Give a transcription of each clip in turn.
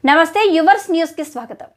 నమస్తే yours news కి స్వాగతం.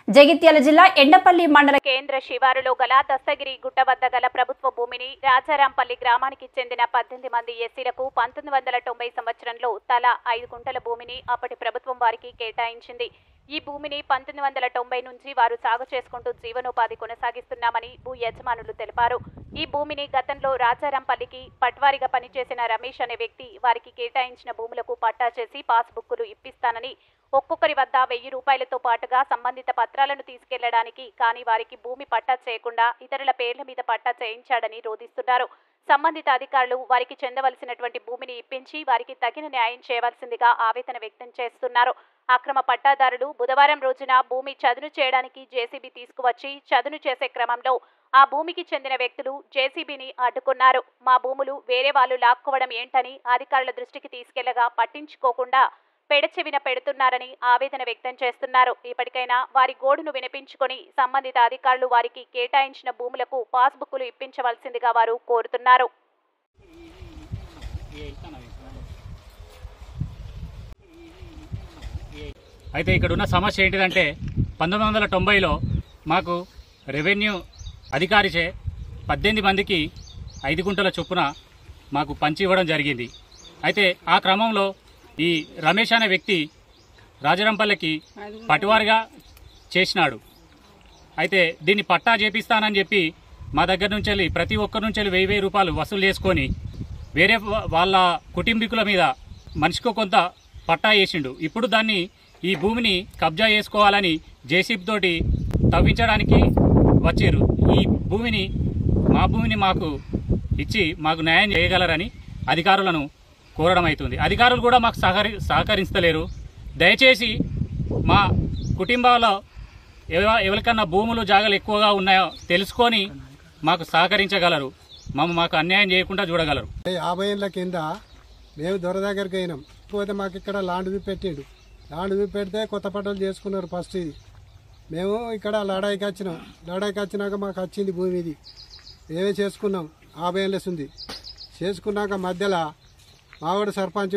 జగిత్యాల జిల్లా ఎండపల్లి మండల కేంద్ర శివారులో గల దస్తగిరి గుట్ట వద్ద గల ప్రభుత్వ భూమిని రాజారాంపల్లి గ్రామానికి చెందిన 18 మంది ఎస్సీలకు 1990 సంవత్సరంలో తలా 5 గుంటల భూమిని అప్పటి ప్రభుత్వం వారికి కేటాయించింది. ఈ భూమిని 1990 నుంచి వారు సాగు చేసుకుంటూ జీవనోపాధి కొనసాగిస్తున్నామని భూ యజమానులు తెలిపారు. ఈ భూమిని గతంలో రాజారాంపల్లికి పట్వారిగా పనిచేసిన రమేష్ అనే వ్యక్తి వారికి కేటాయించిన భూములకు పట్టా చేసి పాస్బుక్కులు ఇప్పిస్తానని ఒక్కొక్కరి వద్ద 1000 రూపాయలతో పాటుగా సంబంధిత పత్రాలను తీసుకెళ్లడానికి కానీ వారికి భూమి పట్టా చేయకుండా ఇతరుల పేర్ల మీద పట్టా చేయించాడని రోధిస్తున్నారు. సంబంధిత అధికారులు వారికి చెందవలసినటువంటి భూమిని ఇప్పించి వారికి తగిన న్యాయం చేయవలసిందిగా ఆవేదన వ్యక్తం చేస్తున్నారు. అక్రమ పట్టాదారులు బుధవారం రోజున భూమి చదును చేయడానికి జేసీబీ తీసుకువచ్చి చదును చేసే క్రమంలో ఆ భూమికి చెందిన వ్యక్తులు జేసీబీని అడ్డుకున్నారు. మా భూములు వేరే వాళ్ళు లాక్కోవడం ఏంటని అధికారుల దృష్టికి తీసుకెళ్లగా పట్టించుకోకుండా పెడచెవిన పెడుతున్నారని ఆవేదన వ్యక్తం చేస్తున్నారు. ఇప్పటికైనా వారి గోడును వినిపించుకొని సంబంధిత అధికారులు వారికి కేటాయించిన భూములకు పాస్బుక్లు ఇప్పించవలసిందిగా వారు కోరుతున్నారు. అయితే ఇక్కడ ఉన్న సమస్య ఏంటిదంటే 1990లో మాకు రెవెన్యూ అధికారిచే 18 మందికి 5 గుంటల చొప్పున మాకు పంచి ఇవ్వడం జరిగింది. అయితే ఆ క్రమంలో ఈ రమేష్ అనే వ్యక్తి రాజారాంపల్లికి పటివారిగా చేసినాడు. అయితే దీన్ని పట్టా చేపిస్తానని చెప్పి మా దగ్గర నుంచి ప్రతి ఒక్కరి నుంచి 1000 రూపాయలు వసూలు చేసుకొని వేరే వాళ్ళ కుటుంబీకుల మీద మనిషికి కొంత పట్టా వేసిండు. ఇప్పుడు దాన్ని ఈ భూమిని కబ్జా చేసుకోవాలని జేసీబీ తోటి తవ్వించడానికి వచ్చారు. ఈ భూమిని మా భూమిని మాకు ఇచ్చి మాకు న్యాయం చేయగలరని అధికారులను కోరడం అవుతుంది. అధికారులు కూడా మాకు సహకరిస్తలేరు. దయచేసి మా కుటుంబాల్లో ఎవరికన్నా భూములు జాగాలు ఎక్కువగా ఉన్నాయో తెలుసుకొని మాకు సహకరించగలరు. మాకు అన్యాయం చేయకుండా చూడగలరు. 50 ఏళ్ల కింద మేము దొర దగ్గరికి అయినాం. పోతే మాకు ఇక్కడ ల్యాండ్ చూపెట్టిండు. ల్యాండ్ చూపెడితే కొత్త పట్టలు చేసుకున్నారు. ఫస్ట్ ఇది మేము ఇక్కడ లడాయికి వచ్చినాం. లడాయికి వచ్చినాక మాకు వచ్చింది భూమి. ఇది మేమే చేసుకున్నాం. 50 ఏళ్ళ ఉంది. చేసుకున్నాక మధ్యలో మావాడు సర్పంచ్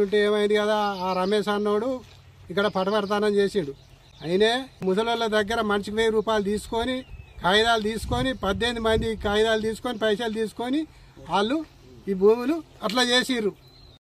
ఉంటే ఏమైంది కదా, ఆ రమేష్ అన్నోడు ఇక్కడ పటవర్తానం చేసిండు. అయినే ముసలోళ్ళ దగ్గర మనిషికి 1000 రూపాయలు తీసుకొని కాగితాలు తీసుకొని 18 మంది కాగితాలు తీసుకొని పైసలు తీసుకొని వాళ్ళు ఈ భూములు అట్లా చేసిర్రు.